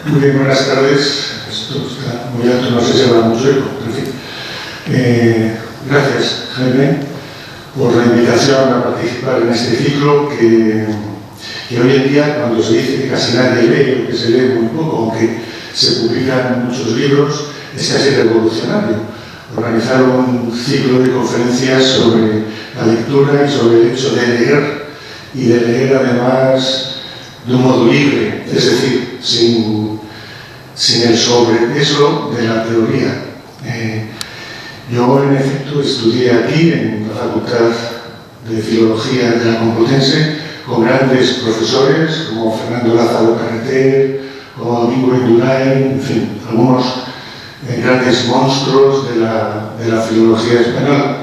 Muy bien, buenas tardes. Esto está muy alto, no sé si habrá mucho eco, pero en fin. Gracias, Jaime, por la invitación a participar en este ciclo que hoy en día, cuando se dice que casi nadie lee o que se lee muy poco, aunque se publican muchos libros, es casi revolucionario. Organizar un ciclo de conferencias sobre la lectura y sobre el hecho de leer, y de leer además de un modo libre, es decir, sin el sobrepeso de la teoría. Yo, en efecto, estudié aquí, en la Facultad de Filología de la Complutense, con grandes profesores como Fernando Lázaro Carreter, como Domingo Indurain, en fin, algunos grandes monstruos de la filología española.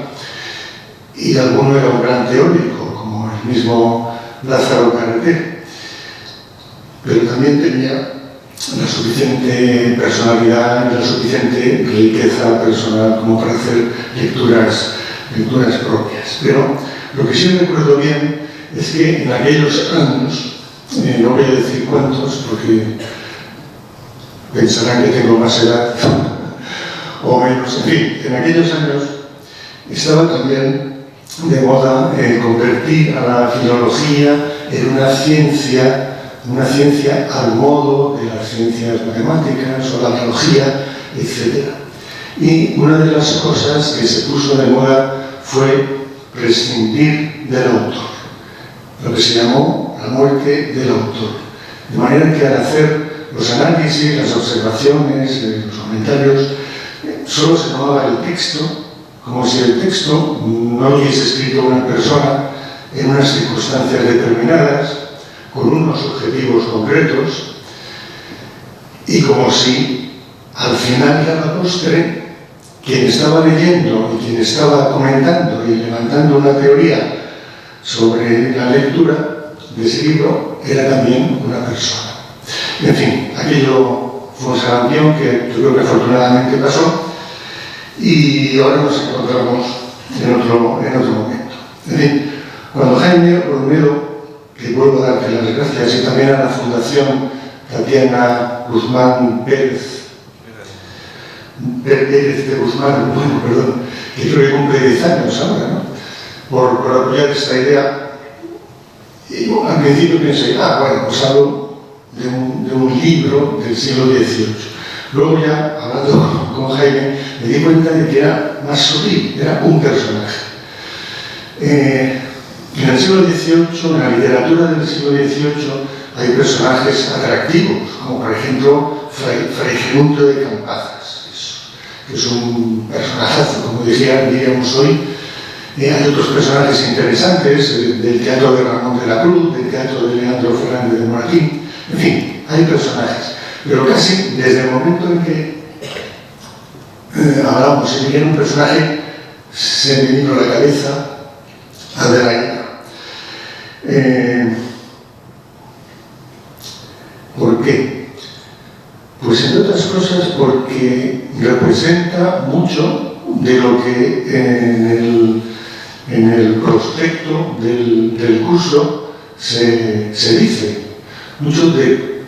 Y alguno era un gran teórico, como el mismo Lázaro Carreter. Pero también tenía la suficiente personalidad y la suficiente riqueza personal como para hacer lecturas propias. Pero lo que sí recuerdo bien es que en aquellos años, no voy a decir cuántos, porque pensarán que tengo más edad o menos, en fin, en aquellos años estaba también de moda convertir a la filología en una ciencia al modo de las ciencias matemáticas o la biología, etc. Y una de las cosas que se puso de moda fue prescindir del autor, lo que se llamó la muerte del autor. De manera que al hacer los análisis, las observaciones, los comentarios, solo se tomaba el texto, como si el texto no lo hubiese escrito una persona en unas circunstancias determinadas, con unos objetivos concretos, y como si al final y a la postre quien estaba leyendo y quien estaba comentando y levantando una teoría sobre la lectura de ese libro era también una persona. En fin, aquello fue un sarampión que yo creo que afortunadamente pasó, y ahora nos encontramos en otro momento. En fin, cuando Jaime Olmedo, que vuelvo a darte las gracias, y también a la Fundación Tatiana Guzmán Pérez de Guzmán, bueno, perdón, que creo que cumple 10 años ahora, ¿no?, por apoyar esta idea. Y bueno, al principio pensé, bueno, pues hablo de un libro del siglo XVIII. Luego ya, hablando con Jaime, me di cuenta de que era más sutil, era un personaje. En el siglo XVIII, en la literatura del siglo XVIII, hay personajes atractivos, como por ejemplo Fray Genundo de Campazas, que es un personajazo, como diríamos hoy. Hay otros personajes interesantes del teatro de Ramón de la Cruz, del teatro de Leandro Fernández de Moratín. En fin, hay personajes. Pero casi desde el momento en que hablamos de un personaje, se me vino a la cabeza Adelaida. ¿Por qué? Pues entre otras cosas porque representa mucho de lo que en el prospecto del curso se dice, mucho de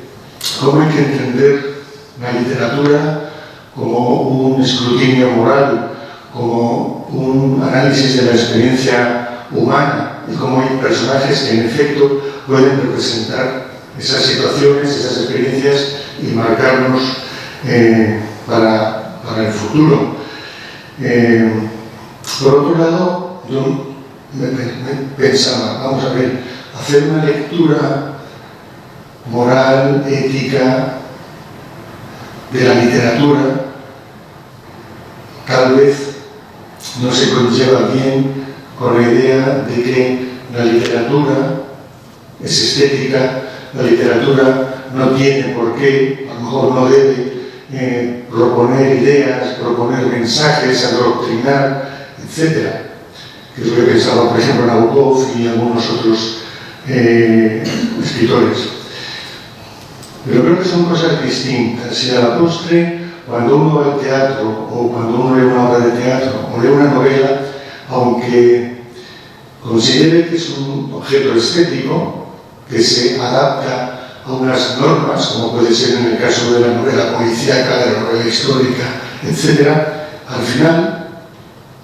cómo hay que entender la literatura como un escrutinio moral, como un análisis de la experiencia humana, y cómo hay personajes que en efecto pueden representar esas situaciones, esas experiencias y marcarnos para el futuro. Por otro lado, yo me pensaba, vamos a ver, hacer una lectura moral, ética de la literatura, tal vez no se conlleva bien con la idea de que la literatura es estética, la literatura no tiene por qué, a lo mejor no debe proponer ideas, proponer mensajes, adoctrinar, etc. Que es lo que pensaba, por ejemplo, Nabokov y algunos otros escritores. Pero creo que son cosas distintas, y a la postre, cuando uno va al teatro, o cuando uno lee una obra de teatro, o lee una novela, aunque considere que es un objeto estético, que se adapta a unas normas, como puede ser en el caso de la novela policíaca, de la novela histórica, etc., al final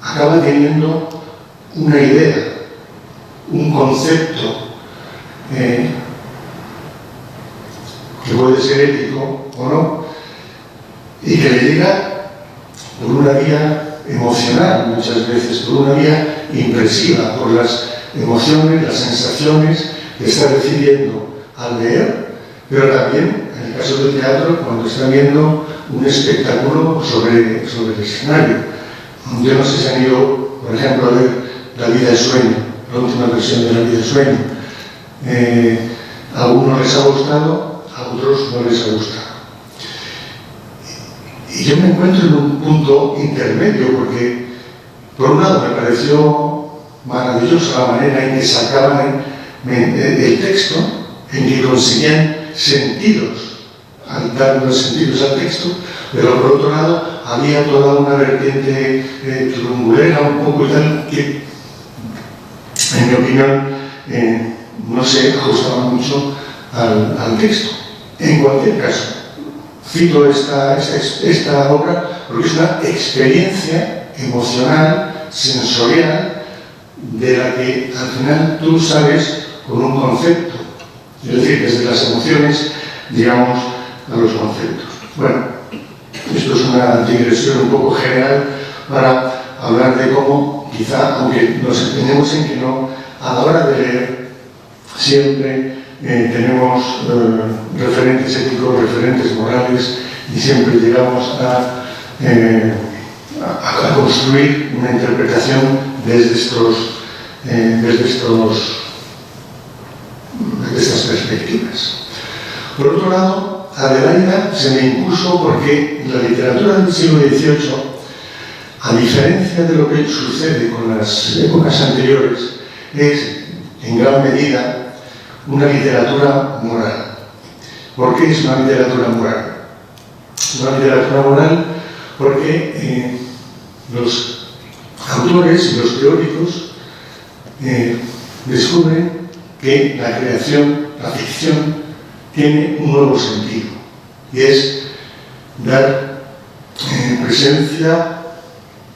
acaba teniendo una idea, un concepto que puede ser ético o no, y que le llega por una vía emocional muchas veces, por una vía impresiva, por las emociones, las sensaciones que está recibiendo al leer, pero también, en el caso del teatro, cuando está viendo un espectáculo sobre el escenario. Yo no sé si han ido, por ejemplo, a ver La vida es sueño, la última versión de La vida es sueño. A algunos les ha gustado, a otros no les ha gustado. Y yo me encuentro en un punto intermedio, porque por un lado me pareció maravillosa la manera en que sacaban el texto, en que conseguían sentidos, al dar unos sentidos al texto, pero por otro lado había toda una vertiente trumbulera un poco y tal, que en mi opinión no se ajustaba mucho al texto. En cualquier caso, cito esta obra porque es una experiencia emocional, sensorial, de la que al final tú sales con un concepto, es decir, desde las emociones llegamos a los conceptos. Bueno, esto es una digresión un poco general para hablar de cómo, quizá, aunque nos empeñemos en que no, a la hora de leer siempre tenemos referentes éticos, referentes morales, y siempre llegamos a construir una interpretación desde estas perspectivas. Por otro lado, Adelaida se me impuso porque la literatura del siglo XVIII, a diferencia de lo que sucede con las épocas anteriores, es en gran medida una literatura moral. ¿Por qué es una literatura moral? Una literatura moral porque los autores y los teóricos descubren que la creación, la ficción, tiene un nuevo sentido, y es dar presencia,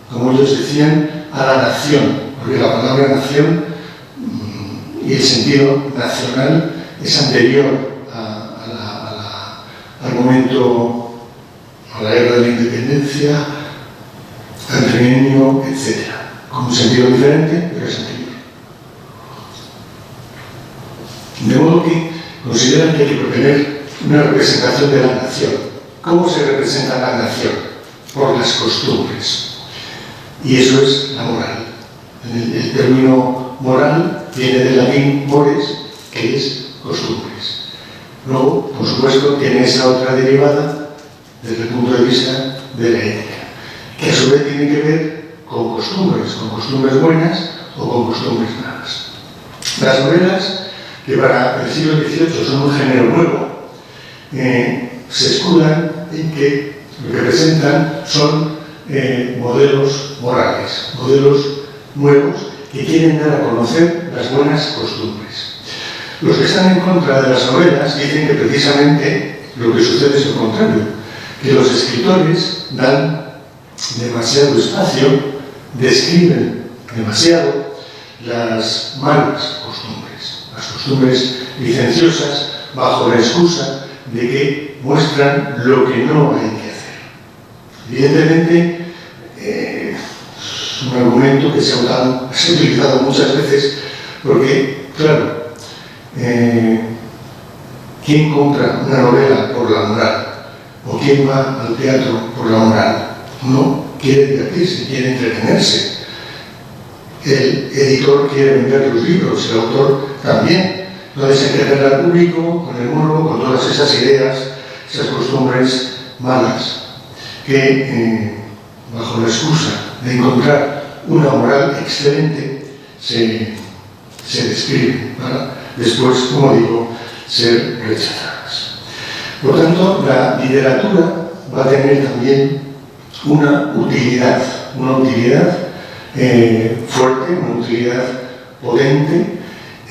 como ellos decían, a la nación, porque la palabra nación y el sentido nacional es anterior al momento, a la era de la independencia, al trienio, etc. Con un sentido diferente, pero es anterior. De modo que consideran que hay que proponer una representación de la nación. ¿Cómo se representa la nación? Por las costumbres. Y eso es la moral. El término moral viene del latín mores, que es costumbres. Luego, por supuesto, tiene esa otra derivada desde el punto de vista de la ética, que a su vez tiene que ver con costumbres buenas o con costumbres malas. Las novelas, que para el siglo XVIII son un género nuevo, se escudan en que lo que presentan son modelos morales, modelos nuevos que quieren dar a conocer las buenas costumbres. Los que están en contra de las novelas dicen que precisamente lo que sucede es lo contrario, que los escritores dan demasiado espacio, describen demasiado las malas costumbres, las costumbres licenciosas, bajo la excusa de que muestran lo que no hay que hacer. Evidentemente, es un argumento que se ha utilizado muchas veces porque, claro, ¿quién compra una novela por la moral? ¿O quién va al teatro por la moral? Uno quiere divertirse, quiere entretenerse. El editor quiere vender los libros, el autor también. Entonces hay que hacer al público con el morbo, con todas esas ideas, esas costumbres malas, que bajo la excusa de encontrar una moral excelente se describen para después, como digo, ser rechazadas. Por tanto, la literatura va a tener también una utilidad fuerte, una utilidad potente,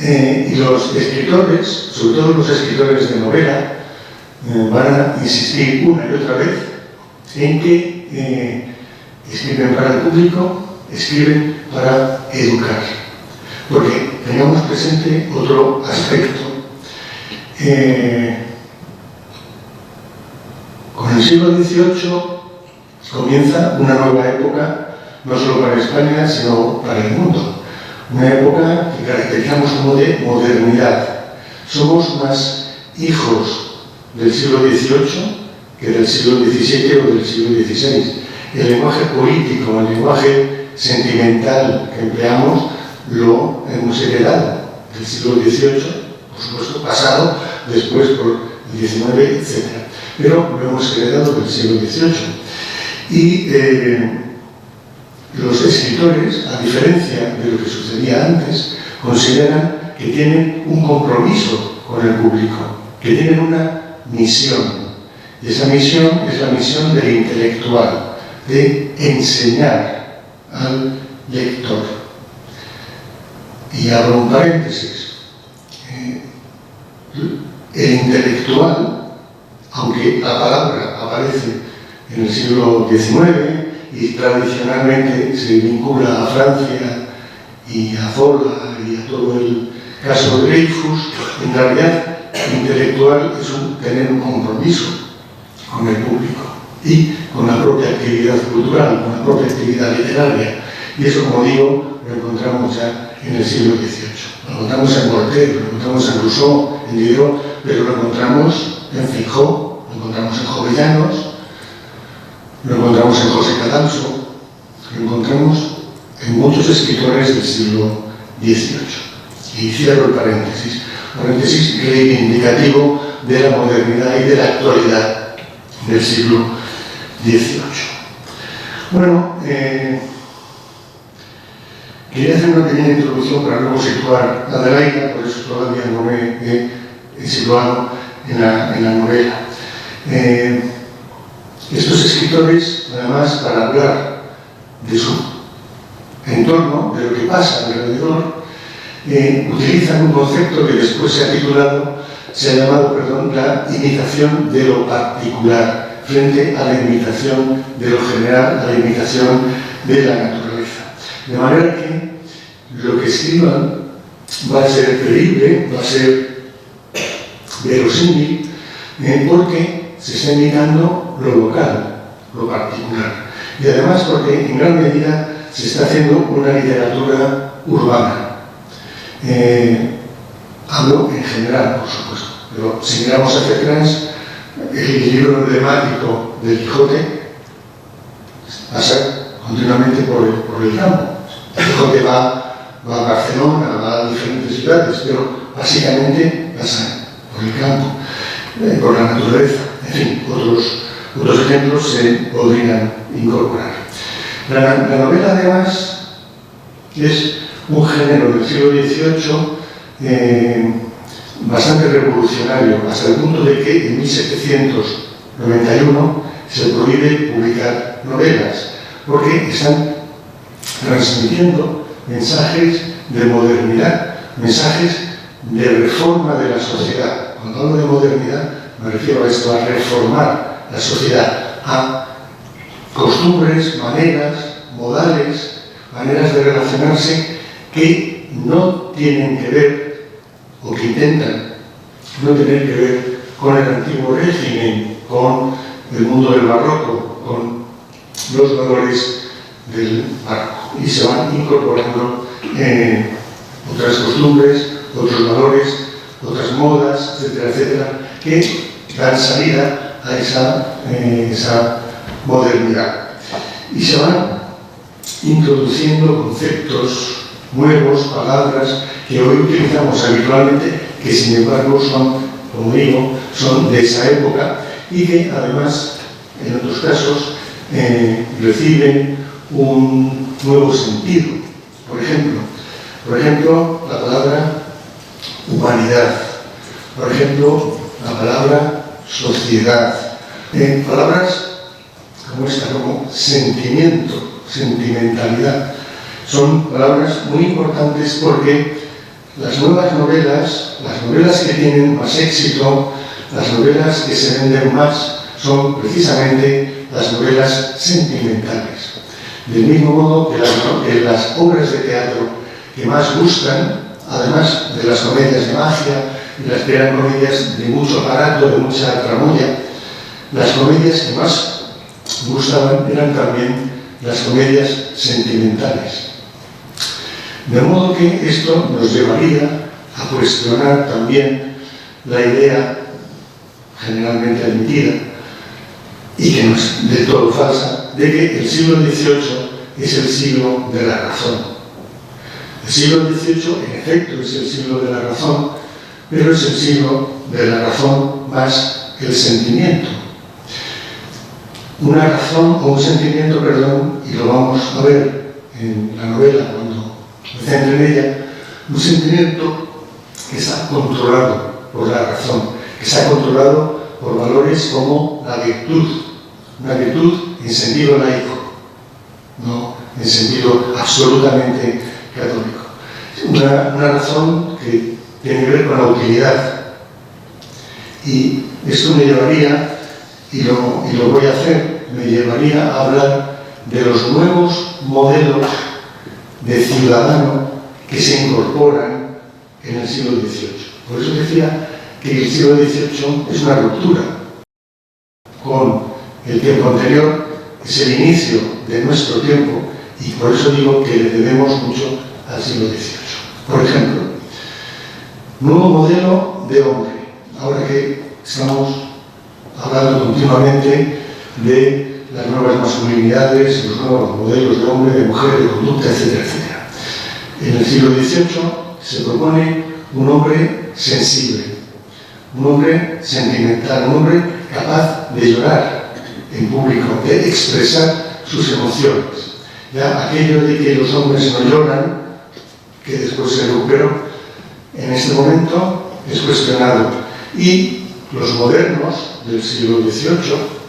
Y los escritores, sobre todo los escritores de novela, van a insistir una y otra vez en que escriben para el público, escriben para educar. Porque tengamos presente otro aspecto. Con el siglo XVIII comienza una nueva época, no solo para España, sino para el mundo. Una época que caracterizamos como de modernidad. Somos más hijos del siglo XVIII que del siglo XVII o del siglo XVI. El lenguaje político, el lenguaje sentimental que empleamos lo hemos heredado del siglo XVIII, por supuesto, pasado después por el XIX, etc. Pero lo hemos heredado del siglo XVIII. Y los escritores, a diferencia de lo que sucedía antes, consideran que tienen un compromiso con el público, que tienen una misión. Y esa misión es la misión del intelectual, de enseñar al lector. Y abro un paréntesis. El intelectual, aunque la palabra aparece en el siglo XIX y tradicionalmente se vincula a Francia y a Zola y a todo el caso de Dreyfus, en realidad intelectual es tener un compromiso con el público y con la propia actividad cultural, con la propia actividad literaria. Y eso, como digo, lo encontramos ya en el siglo XVIII. Lo encontramos en Voltaire, lo encontramos en Rousseau, en Diderot, pero lo encontramos en Feijóo, lo encontramos en Jovellanos, lo encontramos en José Cadalso, lo encontramos en muchos escritores del siglo XVIII. Y cierro el paréntesis reivindicativo de la modernidad y de la actualidad del siglo XVIII. Bueno, quería hacer una pequeña introducción para luego situar a Adelaida, por eso todavía no me he situado en la novela. Estos escritores, además, para hablar de su entorno, de lo que pasa alrededor, utilizan un concepto que después se ha llamado la imitación de lo particular, frente a la imitación de lo general, a la imitación de la naturaleza. De manera que lo que escriban va a ser creíble, va a ser verosímil, porque se está imitando lo local, lo particular. Y además porque en gran medida se está haciendo una literatura urbana. Hablo en general, por supuesto, pero si miramos hacia atrás, el libro emblemático del Quijote pasa continuamente por el campo. El Quijote va a Barcelona, va a diferentes ciudades, pero básicamente pasa por el campo, por la naturaleza. En fin, otros ejemplos se podrían incorporar. La novela, además, es un género del siglo XVIII bastante revolucionario, hasta el punto de que en 1791 se prohíbe publicar novelas, porque están transmitiendo mensajes de modernidad, mensajes de reforma de la sociedad. Cuando hablo de modernidad, me refiero a esto, a reformar la sociedad, a costumbres, maneras, modales, maneras de relacionarse que no tienen que ver, o que intentan no tener que ver con el antiguo régimen, con el mundo del barroco, con los valores del barroco. Y se van incorporando otras costumbres, otros valores, otras modas, etcétera, etcétera, que dan salida a esa modernidad. Y se van introduciendo conceptos nuevos, palabras que hoy utilizamos habitualmente, que sin embargo son, como digo, son de esa época y que además, en otros casos, reciben un nuevo sentido. Por ejemplo, la palabra humanidad, por ejemplo, la palabra sociedad, palabras como esta, como sentimiento, sentimentalidad, son palabras muy importantes porque las nuevas novelas, las novelas que tienen más éxito, las novelas que se venden más, son precisamente las novelas sentimentales. Del mismo modo que las obras de teatro que más gustan, además de las comedias de magia y las que eran comedias de mucho aparato, de mucha tramoya, las comedias que más gustaban eran también las comedias sentimentales. De modo que esto nos llevaría a cuestionar también la idea generalmente admitida, y que no es del todo falsa, de que el siglo XVIII es el siglo de la razón. El siglo XVIII, en efecto, es el siglo de la razón, pero es el siglo de la razón más el sentimiento. Una razón o un sentimiento, perdón, y lo vamos a ver en la novela cuando me centre en ella, un sentimiento que está controlado por la razón, que está controlado por valores como la virtud, una virtud en sentido laico, no en sentido absolutamente católico. Una razón que tiene que ver con la utilidad. Y esto me llevaría, y lo voy a hacer, me llevaría a hablar de los nuevos modelos de ciudadano que se incorporan en el siglo XVIII. Por eso decía que el siglo XVIII es una ruptura con el tiempo anterior, es el inicio de nuestro tiempo, y por eso digo que le debemos mucho al siglo XVIII. Por ejemplo, nuevo modelo de hombre. Ahora que estamos hablando continuamente de las nuevas masculinidades, los nuevos modelos de hombre, de mujer, de conducta, etcétera, etcétera. En el siglo XVIII se propone un hombre sensible, un hombre sentimental, un hombre capaz de llorar en público, de expresar sus emociones. Ya aquello de que los hombres no lloran, que después se recuperó, en este momento es cuestionado. Y los modernos del siglo XVIII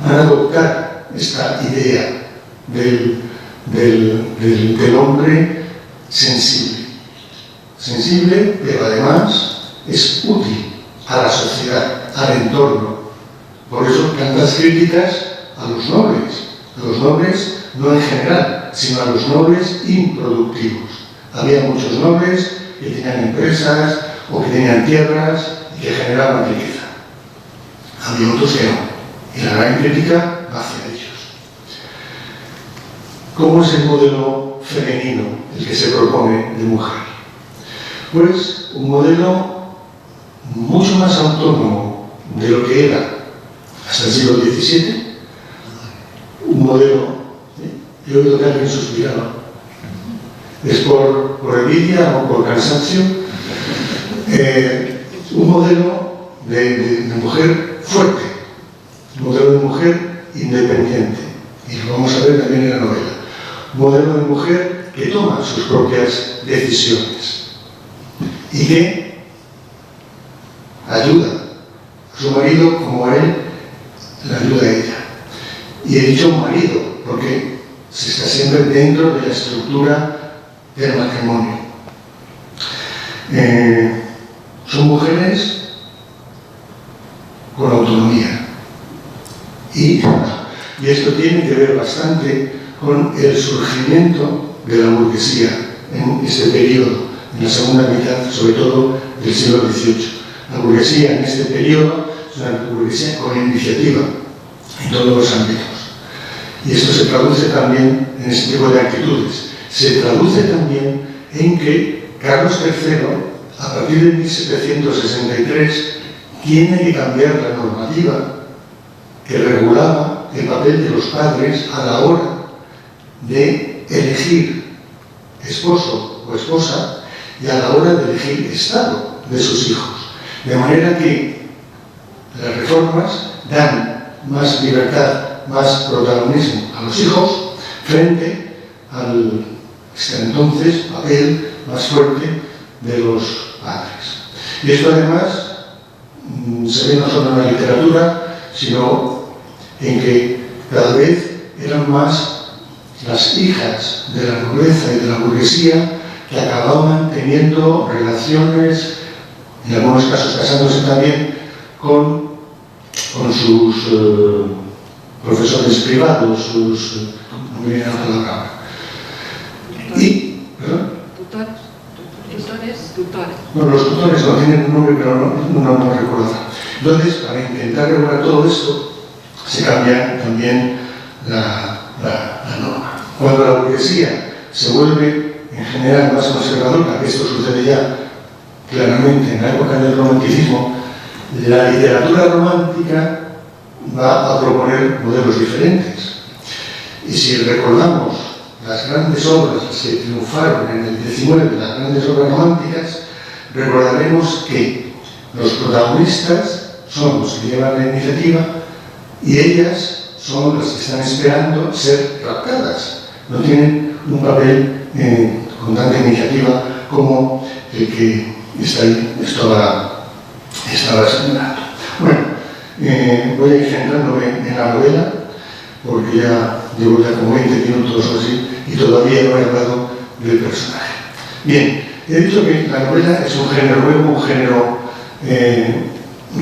van a adoptar esta idea del hombre sensible. Sensible, pero además es útil a la sociedad, al entorno. Por eso tantas críticas a los nobles no en general, sino a los nobles improductivos. Había muchos nobles que tenían empresas o que tenían tierras y que generaban riqueza. Había otros que no. Y la gran crítica va hacia ellos. ¿Cómo es el modelo femenino, el que se propone de mujer? Pues un modelo mucho más autónomo de lo que era hasta el siglo XVII. Un modelo, he oído que alguien suspiraba, es por envidia o por cansancio, un modelo de mujer fuerte, un modelo de mujer independiente, y lo vamos a ver también en la novela, un modelo de mujer que toma sus propias decisiones y que ayuda a su marido como a él le ayuda a ella. Y he dicho marido porque se está siempre dentro de la estructura del matrimonio. Son mujeres con autonomía. Y esto tiene que ver bastante con el surgimiento de la burguesía en este periodo, en la segunda mitad, sobre todo del siglo XVIII. La burguesía en este periodo es una burguesía con iniciativa en todos los ámbitos. Y esto se traduce también en este tipo de actitudes. Se traduce también en que Carlos III, a partir de 1763, tiene que cambiar la normativa que regulaba el papel de los padres a la hora de elegir esposo o esposa y a la hora de elegir estado de sus hijos. De manera que las reformas dan más libertad, más protagonismo a los hijos frente al hasta entonces papel más fuerte de los padres. Y esto además se ve no solo en la literatura, sino en que cada vez eran más las hijas de la nobleza y de la burguesía que acababan teniendo relaciones, en algunos casos casándose también, con sus profesores privados, no me viene la palabra ahora. Y, ¿perdón? Tutores. Bueno, los tutores no tienen un nombre, pero no recuerdo. Entonces, para intentar regular todo esto, se cambia también la norma. Cuando la burguesía se vuelve, en general, más conservadora, que esto sucede ya claramente en la época del romanticismo, la literatura romántica va a proponer modelos diferentes. Y si recordamos las grandes obras que triunfaron en el XIX, las grandes obras románticas, recordaremos que los protagonistas son los que llevan la iniciativa y ellas son las que están esperando ser raptadas. No tienen un papel con tanta iniciativa como el que estaba señalado. Bueno, voy a ir centrándome en la novela, porque ya llevo como 20 minutos o así y todavía no he hablado del personaje. Bien, he dicho que la novela es un género nuevo, un género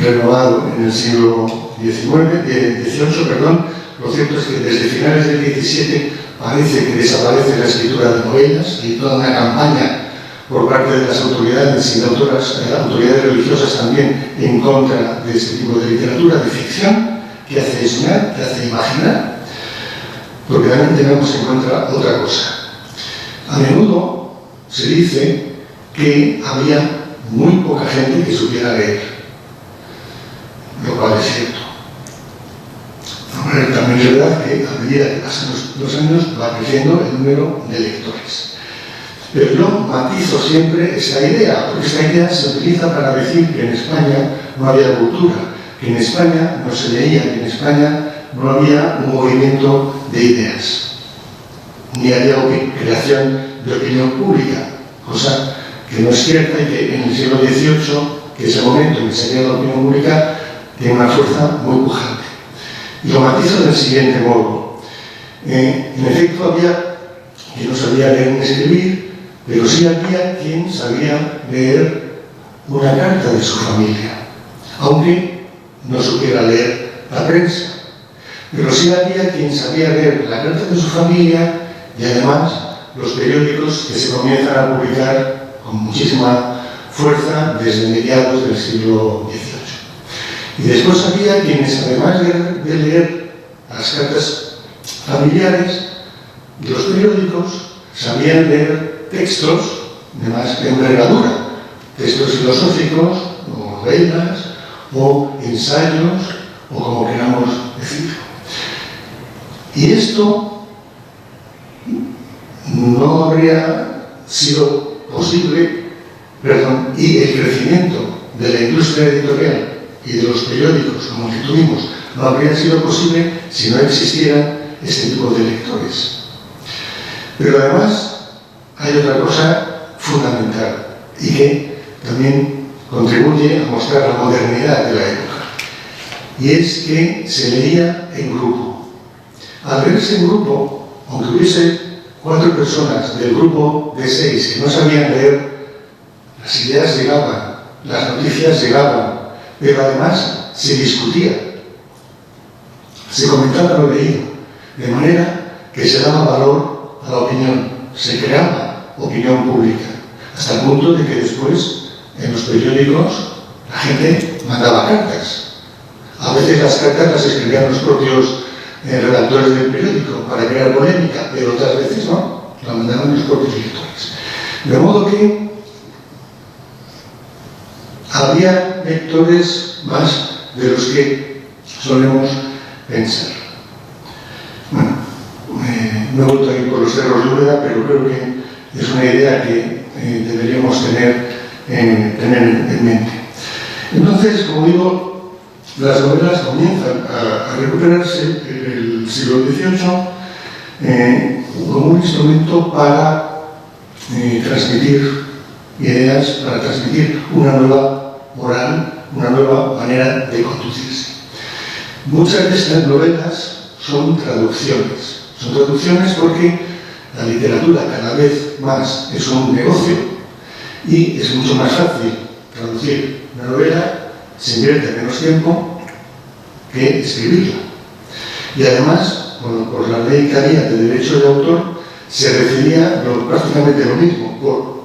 renovado en el siglo XVIII, perdón. Lo cierto es que desde finales del XVII parece que desaparece la escritura de novelas y toda una campaña por parte de las autoridades y de autoridades religiosas también en contra de este tipo de literatura, de ficción, que hace soñar, que hace imaginar, porque también tenemos en cuenta otra cosa. A menudo se dice que había muy poca gente que supiera leer, lo cual es cierto. También es verdad que a medida que pasan los años va creciendo el número de lectores. Pero yo matizo siempre esta idea, porque esta idea se utiliza para decir que en España no había cultura, que en España no se leía, que en España no había un movimiento de ideas, ni había creación de opinión pública, cosa que no es cierta y que en el siglo XVIII, que es el momento en que se crea la opinión pública, tiene una fuerza muy pujante. Y lo matizo del siguiente modo. En efecto, había quien no sabía leer ni escribir, pero sí había quien sabía leer una carta de su familia, aunque no supiera leer la prensa. Pero sí había quien sabía leer la carta de su familia y además los periódicos que se comienzan a publicar con muchísima fuerza desde mediados del siglo XVIII. Y después había quienes, además de leer las cartas familiares de los periódicos, sabían leer textos de más envergadura, textos filosóficos, o novelas, o ensayos, o como queramos decirlo. Y esto no habría sido posible, y el crecimiento de la industria editorial y de los periódicos como el que tuvimos no habría sido posible si no existieran este tipo de lectores. Pero además hay otra cosa fundamental y que también contribuye a mostrar la modernidad de la época, y es que se leía en grupo. Al leerse en grupo, aunque hubiese 4 personas del grupo de 6 que no sabían leer, las ideas llegaban, las noticias llegaban, pero además se discutía, se comentaba lo leído, de manera que se daba valor a la opinión, se creaba opinión pública, hasta el punto de que después en los periódicos la gente mandaba cartas. A veces las cartas las escribían los propios redactores del periódico para crear polémica, pero otras veces no, la mandaban los propios lectores. De modo que había lectores más de los que solemos pensar. Bueno, me he vuelto a ir por los cerros de Úbeda, pero creo que es una idea que deberíamos tener en mente. Entonces, como digo, las novelas comienzan a recuperarse en el siglo XVIII como un instrumento para transmitir ideas, para transmitir una nueva moral, una nueva manera de conducirse. Muchas de estas novelas son traducciones porque la literatura cada vez más es un negocio y es mucho más fácil traducir una novela, se invierte menos tiempo que escribirla. Y además, bueno, por la ley que había de derecho de autor, se recibía prácticamente lo mismo por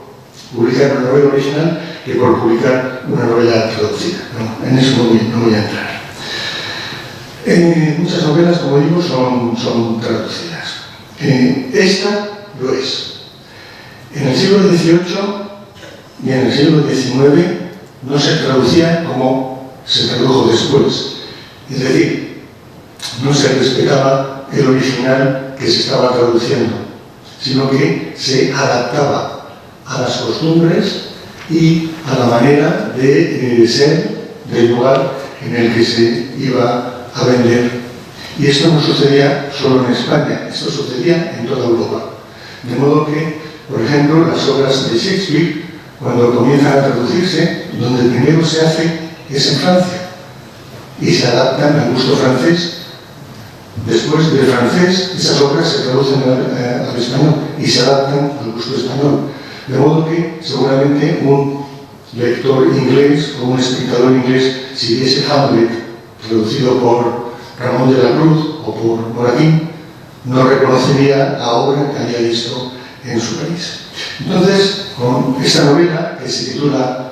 publicar una novela original que por publicar una novela traducida. No, en eso no voy a entrar. Muchas novelas, como digo, son traducidas. Esta lo es. En el siglo XVIII y en el siglo XIX no se traducía como se tradujo después. Es decir, no se respetaba el original que se estaba traduciendo, sino que se adaptaba a las costumbres y a la manera de ser del lugar en el que se iba a vender. Y esto no sucedía solo en España, esto sucedía en toda Europa. De modo que, por ejemplo, las obras de Shakespeare, cuando comienzan a traducirse, donde primero se hace es en Francia, y se adaptan al gusto francés. Después del francés, esas obras se traducen al español y se adaptan al gusto español. De modo que, seguramente, un lector inglés o un espectador inglés, si viese Hamlet traducido por Ramón de la Cruz o por Moratín, no reconocería la obra que había visto en su país. Entonces, con esta novela que se titula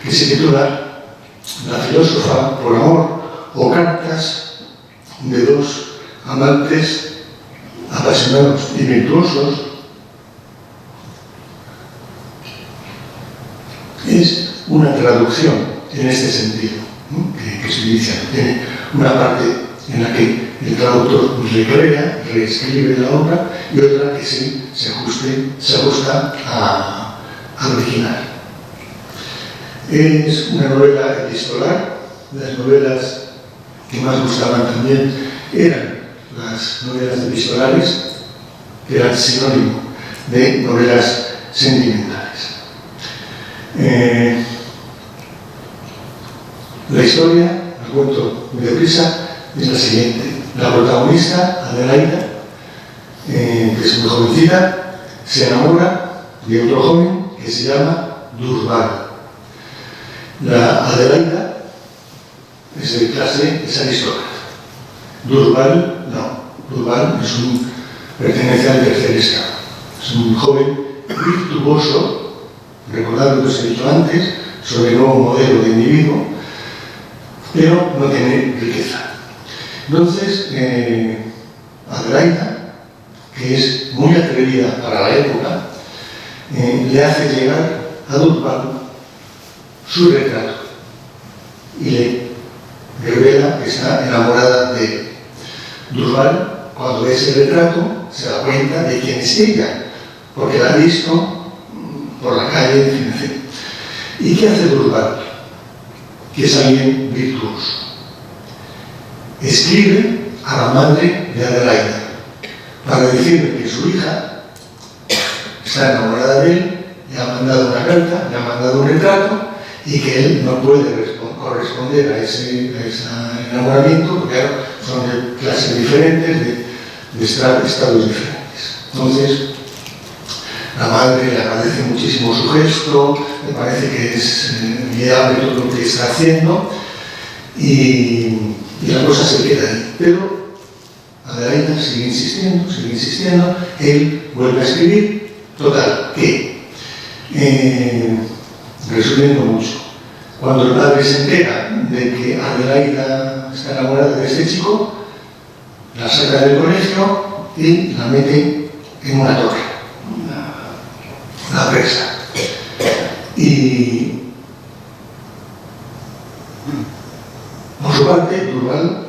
que se titula La filósofa por amor, o cartas de dos amantes apasionados y virtuosos, es una traducción en este sentido, ¿no? que se inicia. Tiene una parte en la que el traductor recrea, reescribe la obra, y otra que se ajusta al original. Es una novela epistolar. Las novelas que más gustaban también eran las novelas epistolares, que eran sinónimo de novelas sentimentales. La historia, la cuento muy deprisa, es la siguiente. La protagonista, Adelaida, que es muy jovencita, se enamora de otro joven que se llama Durval. La Adelaida es de clase, es aristócrata. Durval, no. Durval pertenece al tercer estado. Es un joven virtuoso, recordad lo que os he dicho antes, sobre el nuevo modelo de individuo, pero no tiene riqueza. Entonces, Adelaida, que es muy atrevida para la época, le hace llegar a Durval su retrato y le revela que está enamorada de él. Durval, cuando ve ese retrato, se da cuenta de quién es ella, porque la ha visto por la calle, en fin. ¿Y qué hace Durval? Que es alguien virtuoso. Escribe a la madre de Adelaida para decirle que su hija está enamorada de él, le ha mandado una carta, le ha mandado un retrato, y que él no puede corresponder a ese enamoramiento, porque claro, son de clases diferentes, de estados diferentes. Entonces, la madre le agradece muchísimo su gesto, le parece que es viable todo lo que está haciendo, y la cosa se queda ahí. Pero Adelaida sigue insistiendo, él vuelve a escribir. Total, que, resumiendo mucho, cuando el padre se entera de que Adelaida está enamorada de este chico, la saca del colegio y la mete en una torre, la presa. Y por su parte, Durval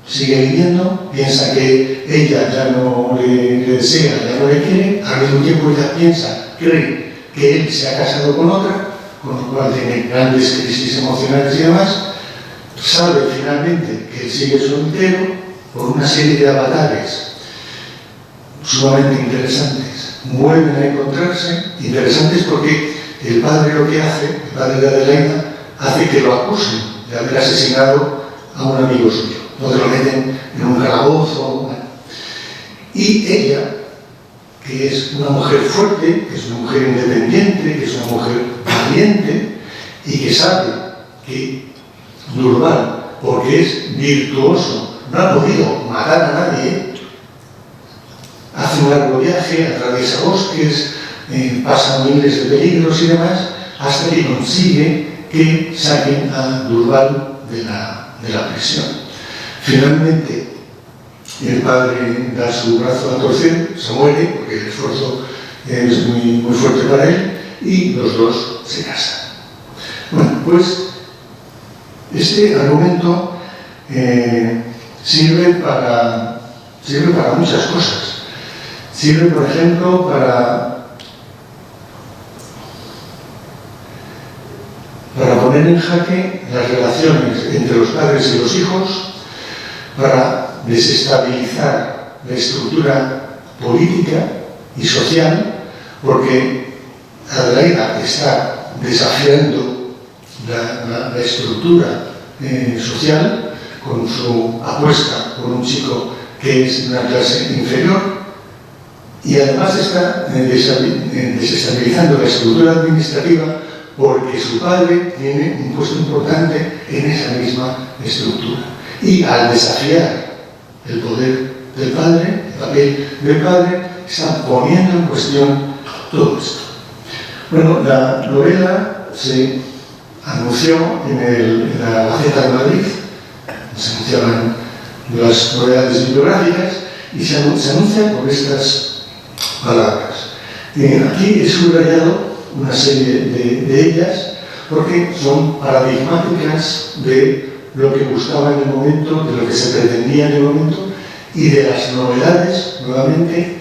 sigue viviendo, piensa que ella ya no le desea, ya no le quiere, al mismo tiempo ella cree que él se ha casado con otra, con lo cual tiene grandes crisis emocionales y demás. Sabe finalmente que él sigue soltero por una serie de avatares sumamente interesantes. Vuelven a encontrarse, interesantes porque el padre lo que hace, el padre de Adelaida, hace que lo acusen de haber asesinado a un amigo suyo, donde lo meten en un calabozo. Bueno. Y ella, que es una mujer fuerte, que es una mujer independiente, que es una mujer valiente y que sabe que Durval, porque es virtuoso, no ha podido matar a nadie, hace un largo viaje, atraviesa bosques, pasa miles de peligros y demás, hasta que consigue que saquen a Durval de la prisión. Finalmente, el padre da su brazo a torcer, se muere, porque el esfuerzo es muy fuerte para él, y los dos se casan. Bueno, pues este argumento sirve para muchas cosas. Sirve, por ejemplo, para poner en jaque las relaciones entre los padres y los hijos, para desestabilizar la estructura política y social, porque Adelaida está desafiando la estructura social con su apuesta por un chico que es de una clase inferior, y además está desestabilizando la estructura administrativa porque su padre tiene un puesto importante en esa misma estructura. Y al desafiar el poder del padre, el papel del padre, están poniendo en cuestión todo esto. Bueno, la novela se anunció en la Gaceta de Madrid, se anunciaban las novedades bibliográficas, y se anuncia con estas palabras. Aquí he subrayado una serie de ellas porque son paradigmáticas de lo que buscaba en el momento, de lo que se pretendía en el momento y de las novedades, nuevamente,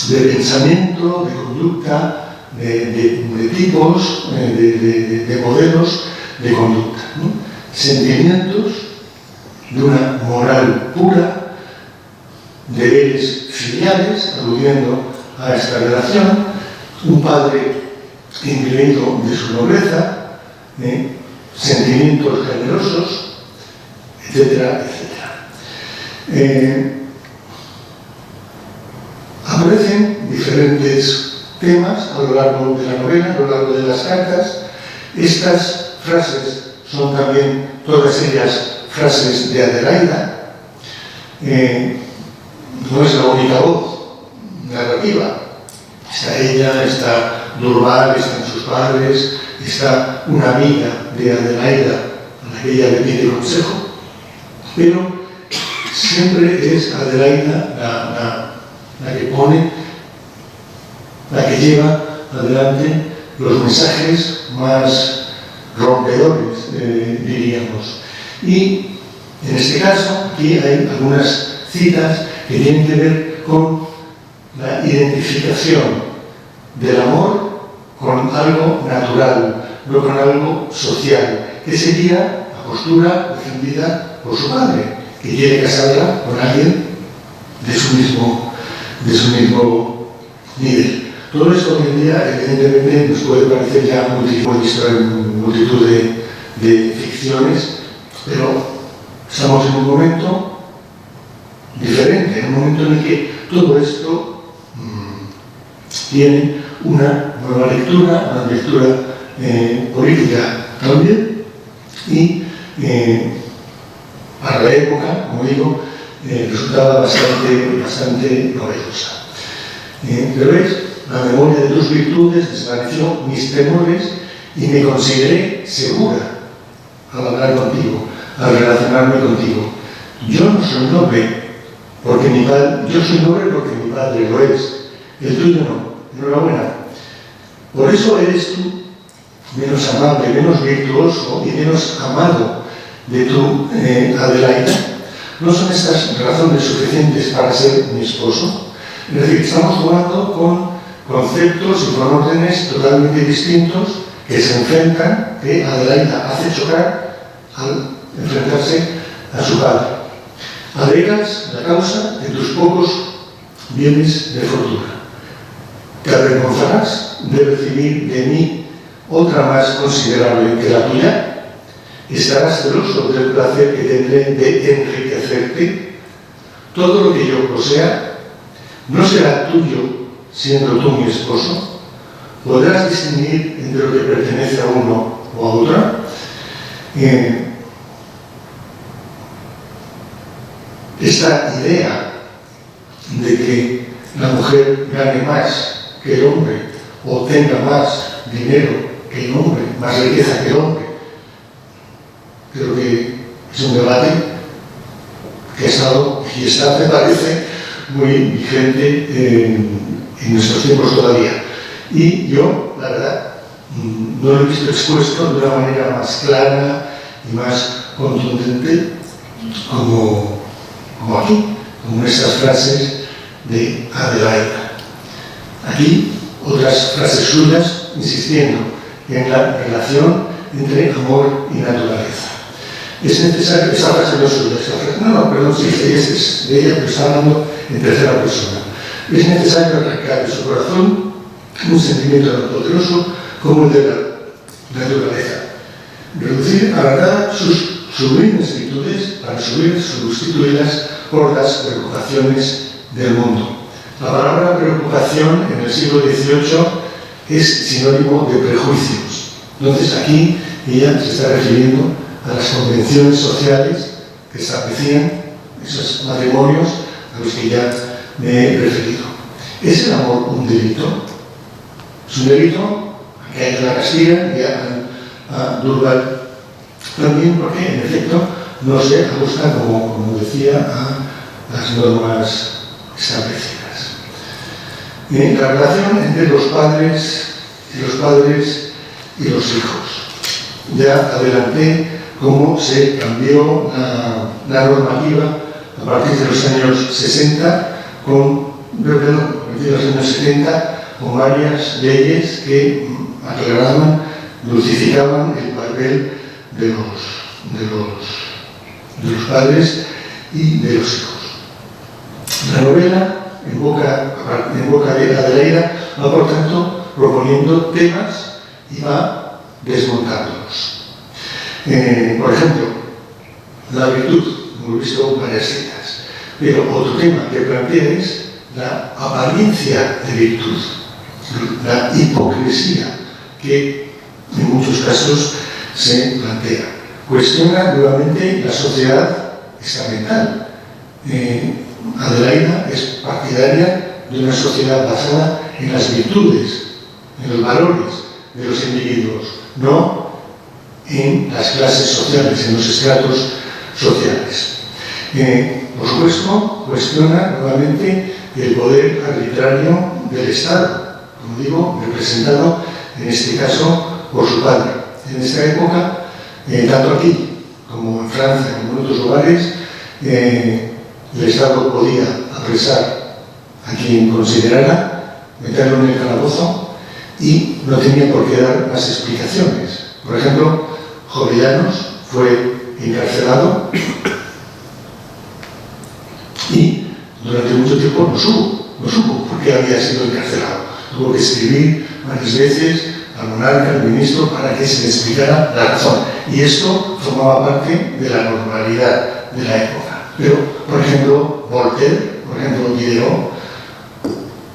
de pensamiento, de conducta, de tipos, de modelos de conducta, ¿no? Sentimientos de una moral pura, deberes filiales, aludiendo a esta relación, un padre imbuido de su nobleza, sentimientos generosos, etcétera, etcétera. Aparecen diferentes temas a lo largo de la novela, a lo largo de las cartas. Estas frases son también todas ellas frases de Adelaida. No es la única voz narrativa. Está ella, está Durval, están sus padres, está una amiga de Adelaida a la que ella le pide consejo, pero siempre es Adelaida la que pone, la que lleva adelante los mensajes más rompedores, diríamos. Y en este caso, aquí hay algunas citas que tienen que ver con la identificación del amor con algo natural, no con algo social, que sería la postura defendida por su padre, que quiere casarla con alguien de su mismo nivel. Todo esto hoy en día, evidentemente, nos puede parecer ya muy visto en multitud de ficciones, pero estamos en un momento diferente, en un momento en el que todo esto tiene una nueva lectura, una lectura política también, y para la época, como digo, resultaba bastante novedosa. Pero ves, la memoria de tus virtudes desvaneció mis temores y me consideré segura al hablar contigo, al relacionarme contigo. Yo no soy noble porque yo soy noble porque mi padre lo es, el tuyo no. Enhorabuena. Por eso eres tú menos amable, menos virtuoso y menos amado de tu Adelaida. ¿No son estas razones suficientes para ser mi esposo? Es decir, estamos jugando con conceptos y con órdenes totalmente distintos que se enfrentan, que Adelaida hace chocar al enfrentarse a su padre. Alegas la causa de tus pocos bienes de fortuna. Te avergonzarás de recibir de mí otra más considerable que la tuya. estarás celoso del placer que tendré de enriquecerte. Todo lo que yo posea no será tuyo siendo tú mi esposo. Podrás distinguir entre lo que pertenece a uno o a otra. Esta idea de que la mujer gane más que el hombre o tenga más dinero que el hombre, más riqueza que el hombre, creo que es un debate que ha estado y está, me parece, muy vigente en nuestros tiempos todavía. Y yo, la verdad, no lo he visto expuesto de una manera más clara y más contundente como aquí, como estas frases de Adelaida. Aquí, otras frases suyas insistiendo en la relación entre amor y naturaleza. Es necesario, esa frase no es suya, perdón, sí, es de ella, pero está hablando en tercera persona. Es necesario arrancar de su corazón un sentimiento tan poderoso como el de la naturaleza. Reducir a la nada sus sublimes virtudes para sustituirlas por las preocupaciones del mundo. La palabra preocupación en el siglo XVIII es sinónimo de prejuicios. Entonces aquí ella se está refiriendo a las convenciones sociales que establecían esos matrimonios a los que ya me he referido. ¿Es el amor un delito? Es un delito que hay en la Castilla y a Durval también, porque en efecto no se ajusta, como decía, a las normas establecidas. La relación entre los padres y los hijos. Ya adelanté cómo se cambió la normativa a partir de los años 60 con varias leyes que aclaraban, dulcificaban el papel de los padres y de los hijos. La novela, en boca de Adelaida, va por tanto proponiendo temas y va desmontándolos. Por ejemplo, la virtud, hemos visto varias citas, pero otro tema que plantea es la apariencia de virtud, la hipocresía que en muchos casos se plantea. Cuestiona nuevamente la sociedad estamental. Adelaida es partidaria de una sociedad basada en las virtudes, en los valores de los individuos, no en las clases sociales, en los estratos sociales. Por supuesto, cuestiona nuevamente el poder arbitrario del Estado, como digo, representado en este caso por su padre. En esta época, tanto aquí como en Francia, como en otros lugares, el Estado podía apresar a quien considerara, meterlo en el calabozo y no tenía por qué dar más explicaciones. Por ejemplo, Jovellanos fue encarcelado y durante mucho tiempo no supo por qué había sido encarcelado. Tuvo que escribir varias veces al monarca, al ministro, para que se le explicara la razón. Y esto formaba parte de la normalidad de la época. Pero, por ejemplo, Voltaire, por ejemplo, Diderot,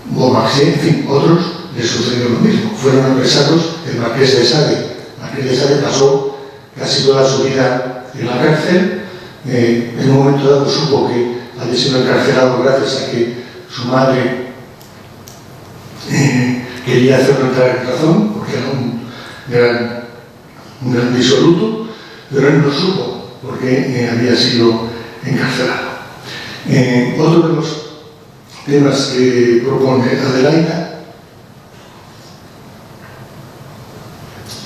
Beaumarchais, en fin, otros les sucedió lo mismo. Fueron apresados el Marqués de Sade. El Marqués de Sade pasó casi toda su vida en la cárcel. En un momento dado supo que había sido encarcelado gracias a que su madre quería hacerlo entrar en razón, porque era un gran disoluto, pero él no supo por qué había sido encarcelado. Otro de los temas que propone Adelaida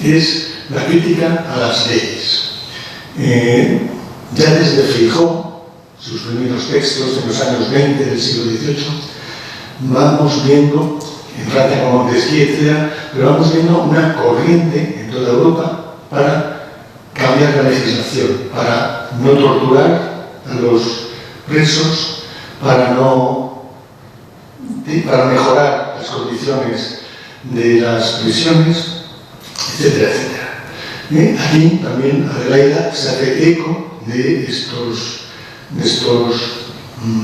es la crítica a las leyes. Ya desde Feijóo, sus primeros textos en los años 20 del siglo XVIII, vamos viendo, en Francia como Montesquieu, etc., pero vamos viendo una corriente en toda Europa para cambiar la legislación, para no torturar a los presos, para mejorar las condiciones de las prisiones, etcétera, etcétera. Aquí también Adelaida se hace eco de estos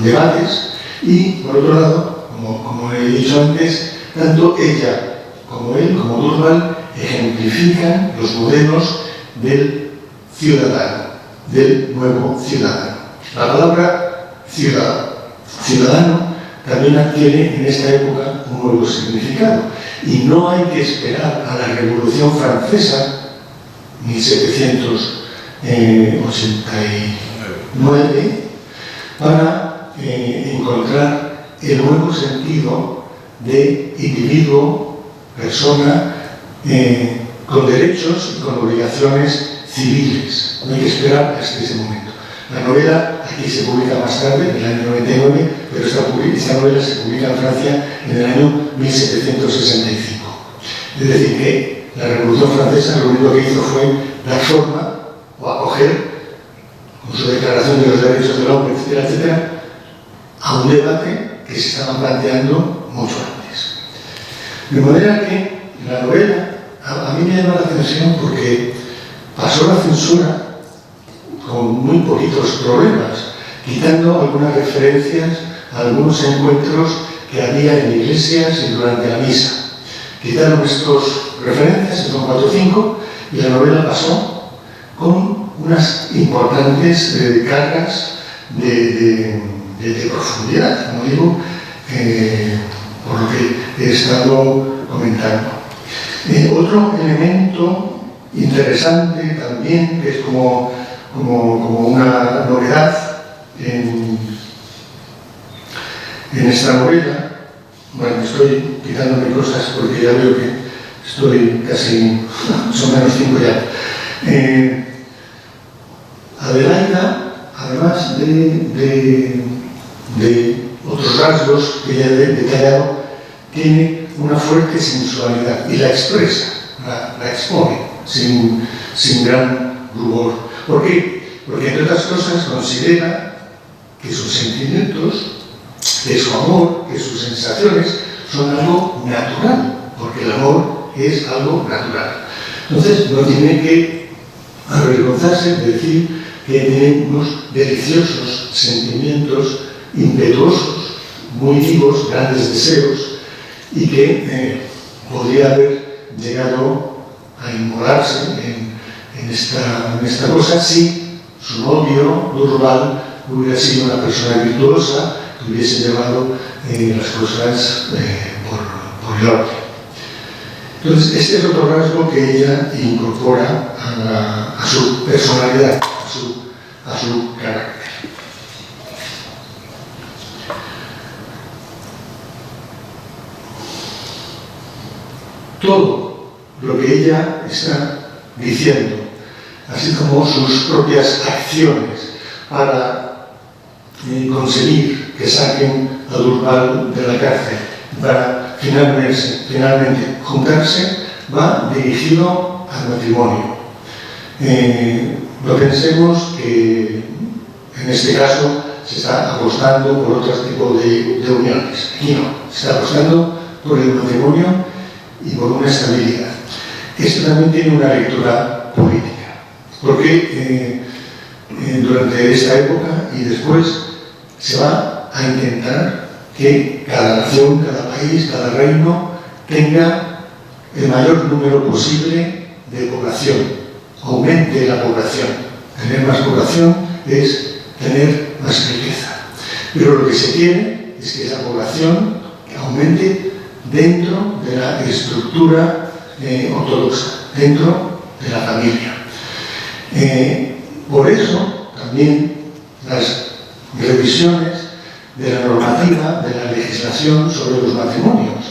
debates y, por otro lado, como he dicho antes, tanto ella como él, como Durkheim, ejemplifican los modelos del ciudadano, del nuevo ciudadano. La palabra ciudadano también adquiere en esta época un nuevo significado y no hay que esperar a la Revolución Francesa, 1789, para encontrar el nuevo sentido de individuo, persona, con derechos y con obligaciones civiles. No hay que esperar hasta ese momento. La novela aquí se publica más tarde, en el año 99, pero esta novela se publica en Francia en el año 1765. Es decir, que la Revolución Francesa lo único que hizo fue dar forma o acoger, con su Declaración de los Derechos del Hombre, etcétera, etcétera, a un debate que se estaba planteando mucho antes. De manera que la novela a mí me llama la atención porque pasó la censura con muy poquitos problemas, quitando algunas referencias a algunos encuentros que había en iglesias y durante la misa. Quitaron estas referencias, que son 4 o 5, y la novela pasó con unas importantes cargas de profundidad, como digo, por lo que he estado comentando. Otro elemento interesante también, que es como una novedad en esta novela. Bueno, estoy quitándome cosas porque ya veo que estoy casi, son menos 5 ya. Adelaida, además de otros rasgos que ya he detallado, tiene una fuerte sensualidad y la expresa, la expone sin gran rubor. ¿Por qué? Porque, entre otras cosas, considera que sus sentimientos, que su amor, que sus sensaciones son algo natural, porque el amor es algo natural. Entonces, no tiene que avergonzarse de decir que tiene unos deliciosos sentimientos impetuosos, muy vivos, grandes deseos, y que podría haber llegado a inmolarse en esta cosa si su novio, Durkheim, hubiera sido una persona virtuosa que hubiese llevado las cosas por el orden. Entonces, este es otro rasgo que ella incorpora a su personalidad, a su carácter. Todo lo que ella está diciendo, así como sus propias acciones para conseguir que saquen a Durkheim de la cárcel, para finalmente juntarse, va dirigido al matrimonio. No pensemos que en este caso se está apostando por otro tipo de uniones. Aquí no, se está apostando por el matrimonio y por una estabilidad. Esto también tiene una lectura política, porque durante esta época y después se va a intentar que cada nación, cada país, cada reino tenga el mayor número posible de población, aumente la población. Tener más población es tener más riqueza. Pero lo que se quiere es que esa población aumente dentro de la estructura ortodoxa, dentro de la familia. Por eso también las revisiones de la normativa, de la legislación sobre los matrimonios,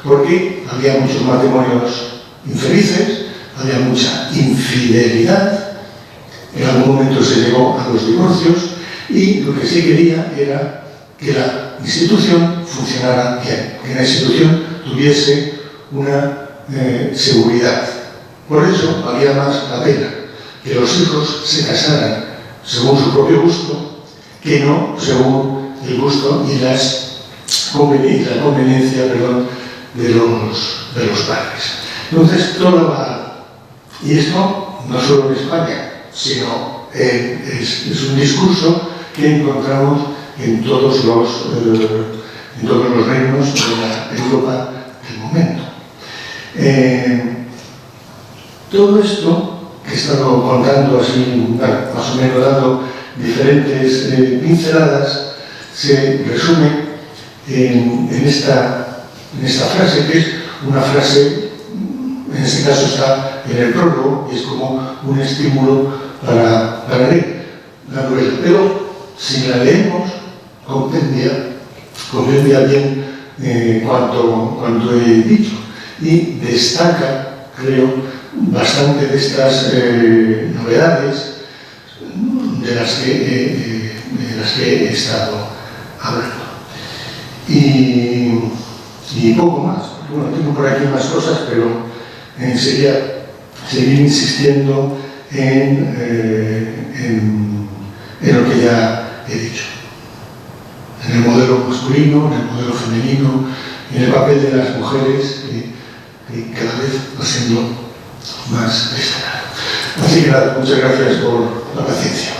porque había muchos matrimonios infelices, había mucha infidelidad, en algún momento se llegó a los divorcios y lo que se quería era que la institución funcionara bien, que la institución tuviese una seguridad. Por eso valía más la pena que los hijos se casaran según su propio gusto que no según el gusto y la conveniencia de los padres. Entonces, toda Y esto no solo en España, sino es un discurso que encontramos en todos los reinos de la Europa del momento. Todo esto que he estado contando así, más o menos dando diferentes pinceladas, se resume en esta frase, que es una frase, en este caso está en el prólogo, y es como un estímulo para leer la novela. Pero si la leemos, compendia bien cuanto he dicho, y destaca, creo, bastante de estas novedades de las que he estado hablando. Y poco más. Bueno, tengo por aquí unas cosas, pero sería seguir insistiendo en lo que ya he dicho. En el modelo masculino, en el modelo femenino, en el papel de las mujeres, que cada vez va siendo más destacado. Así que nada, muchas gracias por la paciencia.